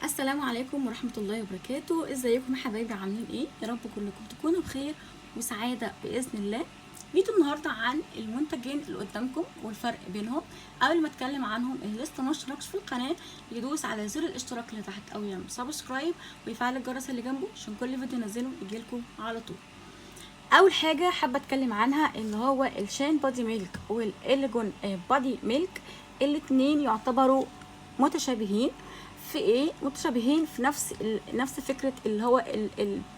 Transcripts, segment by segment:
السلام عليكم ورحمة الله وبركاته. ازيكم يا حبايبي؟ عاملين ايه؟ يا رب كلكم تكونوا بخير وسعادة بإذن الله. فيديو النهاردة عن المنتجين اللي قدامكم والفرق بينهم. قبل ما اتكلم عنهم، اللي لسه ما اشتركش في القناة يدوس على زر الاشتراك اللي تحت او يعمل سبسكرايب ويفعل الجرس اللي جنبه عشان كل فيديو انزله يجيلكم على طول. اول حاجة حابة اتكلم عنها اللي هو الشان بادي ميلك والإليجون بادي ميلك. الاتنين يعتبروا متشابهين في ايه؟ متشابهين في نفس فكره اللي هو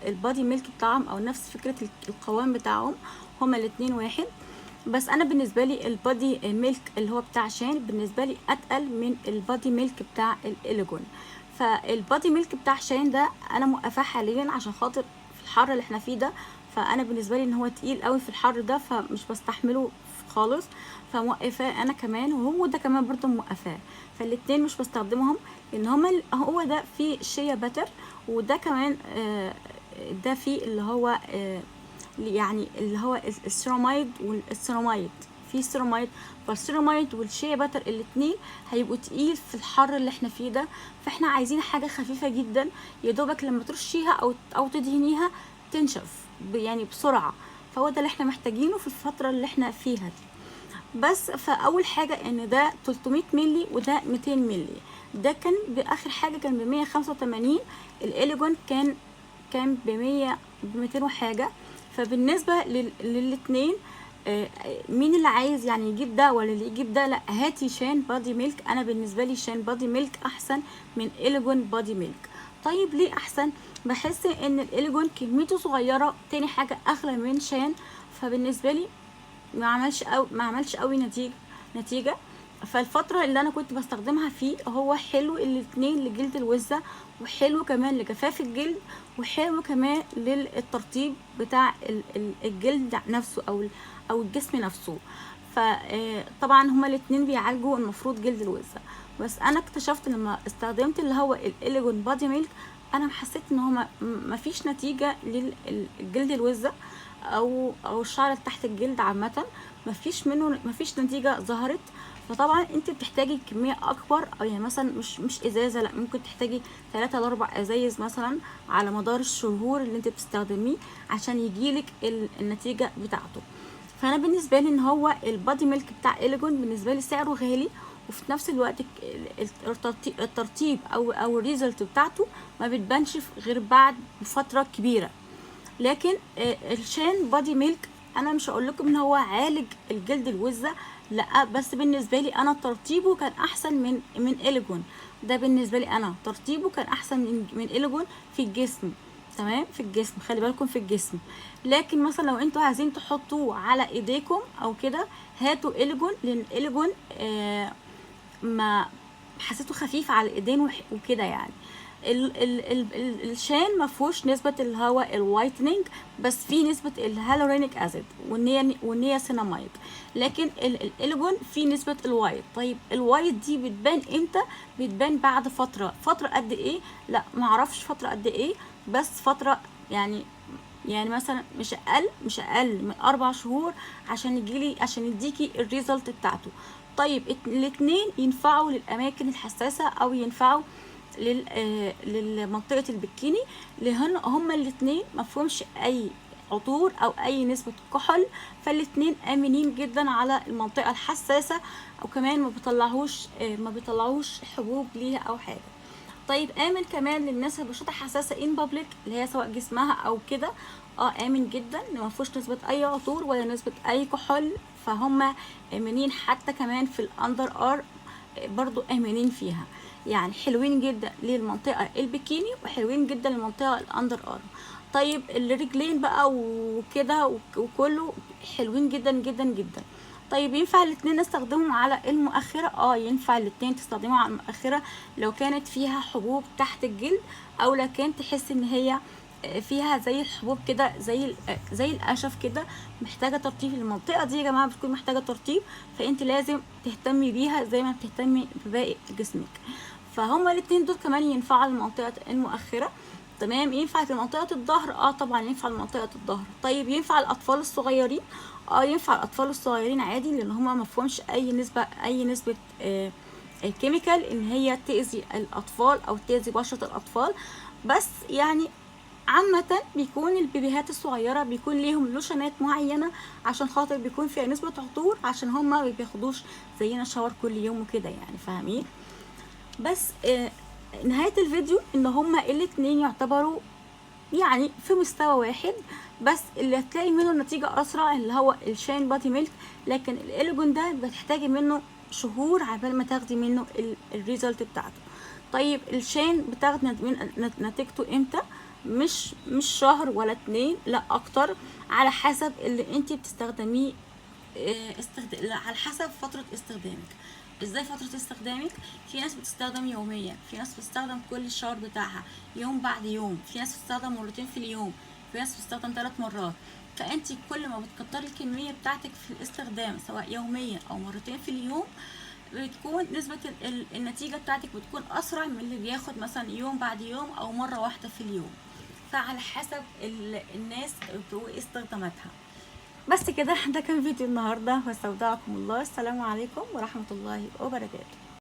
البادي ميلك بتاعهم، او نفس فكره القوام بتاعهم. هما الاتنين واحد، بس انا بالنسبه لي البادي ميلك اللي هو بتاع شان بالنسبه لي اتقل من البادي ميلك بتاع الإليجون. فالبادي ميلك بتاع شان ده انا موقفاه حاليا عشان خاطر في الحر اللي احنا فيه ده، فانا بالنسبه لي ان هو تقيل قوي في الحر ده فمش بستحمله خالص، فموقفاه انا كمان، وهو ده كمان برضه موقفاه. فالاتنين مش بستخدمهم لان هو ده فيه شيا باتر، وده كمان ده فيه اللي هو يعني اللي هو السيراميد والسيراميد، في سيراميد. فالسيراميد والشيا باتر الاتنين هيبقوا تقيل في الحر اللي احنا فيه ده، فاحنا عايزين حاجه خفيفه جدا يا دوبك لما ترشيها او تدهنيها تنشف يعني بسرعه. فهو ده اللي احنا محتاجينه في الفتره اللي احنا فيها دي. بس فاول حاجه ان ده 300 مللي وده 200 مللي. ده كان باخر حاجه كان ب 185، الإليجون كان ب 100 ب 200 وحاجه. فبالنسبه للاتنين، مين اللي عايز يعني يجيب ده ولا اللي يجيب ده؟ لا، هاتي شان بادي ميلك. انا بالنسبه لي شان بادي ميلك احسن من إليجون بادي ميلك. طيب ليه احسن؟ بحس ان الإليجون كميته صغيره، تاني حاجه اغلى من شان، فبالنسبه لي ما عملش قوي نتيجه. فالفتره اللي انا كنت بستخدمها فيه هو حلو الاتنين لجلد الوزه، وحلو كمان لجفاف الجلد، وحلو كمان للترطيب بتاع الجلد نفسه او الجسم نفسه. فطبعا هما الاتنين بيعالجوا المفروض جلد الوزه. بس انا اكتشفت لما استخدمت اللي هو الإليجون بادي ميلك، انا حسيت ان هو ما فيش نتيجه للجلد الوزه او الشعر اللي تحت الجلد عامه، ما فيش نتيجه ظهرت. فطبعا انت بتحتاجي كميه اكبر، او يعني مثلا مش ازازه، لا ممكن تحتاجي 3 ل 4 ازايز مثلا على مدار الشهور اللي انت بتستخدميه عشان يجيلك النتيجه بتاعته. فانا بالنسبه لي ان هو البادي ميلك بتاع إليجون بالنسبه لي سعره غالي، وفي نفس الوقت الترطيب او الريزلت بتاعته ما بتبانش غير بعد فتره كبيره. لكن الشان بادي ميلك انا مش هقول لكم ان هو عالج الجلد الوزه، لا، بس بالنسبه لي انا ترطيبه كان احسن من إليجون. ده بالنسبه لي انا ترطيبه كان احسن من إليجون في الجسم. تمام، في الجسم، خلي بالكم في الجسم. لكن مثلا لو انتوا عايزين تحطوه على ايديكم او كده، هاتوا إليجون، لان إليجون ما حسيته خفيف على الايدين وكده يعني. الشان ما فيهوش نسبه اللي هو الوايتنينج، بس فيه نسبه الهالورينيك اسيد والنياسيناميد. لكن الإليجون فيه نسبه الوايت. طيب الوايت دي بتبان امتى؟ بتبان بعد فتره قد ايه؟ لا معرفش فتره قد ايه، بس فتره يعني مثلا مش اقل من 4 شهور عشان يديكي الريزلت بتاعته. طيب الاتنين ينفعوا للاماكن الحساسه او ينفعوا للمنطقه البكيني، لان هما الاتنين مفهومش اي عطور او اي نسبه كحول. فالاتنين امنين جدا على المنطقه الحساسه، وكمان ما بيطلعوش حبوب ليها او حاجه. طيب امن كمان للناس اللي بشرتها حساسه ان بابليك، اللي هي سواء جسمها او كده. امن جدا، ما فيهوش نسبه اي عطور ولا نسبه اي كحول، فهم امنين. حتى كمان في الاندر ار برضو امنين فيها، يعني حلوين جدا للمنطقه البكيني وحلوين جدا للمنطقه الاندر ار. طيب الرجلين بقى وكده وكله حلوين جدا جدا جدا. طيب ينفع الاتنين نستخدمهم على المؤخرة؟ ينفع الاتنين تستخدموا على المؤخرة لو كانت فيها حبوب تحت الجلد، او لو كانت تحس ان هي فيها زي الحبوب كده، زي القشف كده، محتاجه ترطيب. المنطقه دي يا جماعه بتكون محتاجه ترطيب، فانت لازم تهتمي بيها زي ما بتهتمي بباقي جسمك. فهما الاتنين دول كمان ينفعوا لمنطقه المؤخره. تمام. ينفع في منطقه الظهر؟ طبعا ينفع لمنطقه الظهر. طيب ينفع الاطفال الصغيرين؟ ينفع الاطفال الصغيرين عادي، لان هما مفهومش اي نسبه كيميكال ان هي تأذي الاطفال او تأذي بشرة الاطفال. بس يعني عامة بيكون البيبيهات الصغيرة بيكون ليهم لوشنات معينة عشان خاطر بيكون فيها نسبة عطور، عشان هما ما بياخدوش زينا شاور كل يوم وكده يعني، فاهمين؟ بس نهاية الفيديو ان هما الاتنين يعتبروا يعني في مستوى واحد، بس اللي هتلاقي منه نتيجة اسرع اللي هو الشاين بادي ميلك، لكن الاليجون ده بتحتاجي منه شهور عبال ما تاخدي منه الريزلت بتاعته. طيب الشاين بتاخد نتيجته امتى؟ مش شهر ولا 2، لا اكتر، على حسب اللي انت بتستخدميه، على حسب فترة استخدامك. ازاي فترة استخدامك؟ في ناس بتستخدم يوميا، في ناس بتستخدم كل الشاور بتاعها يوم بعد يوم، في ناس بتستخدم مرتين في اليوم، في ناس بتستخدم 3 مرات. فانت كل ما بتكتري الكمية بتاعتك في الاستخدام سواء يوميا او مرتين في اليوم، بتكون نسبة النتيجة بتاعتك بتكون اسرع من اللي بياخد مثلا يوم بعد يوم او مرة واحدة في اليوم. فعلى حسب الناس واستخداماتها. بس كده، ده كان فيديو النهارده، واستودعكم الله، السلام عليكم ورحمة الله وبركاته.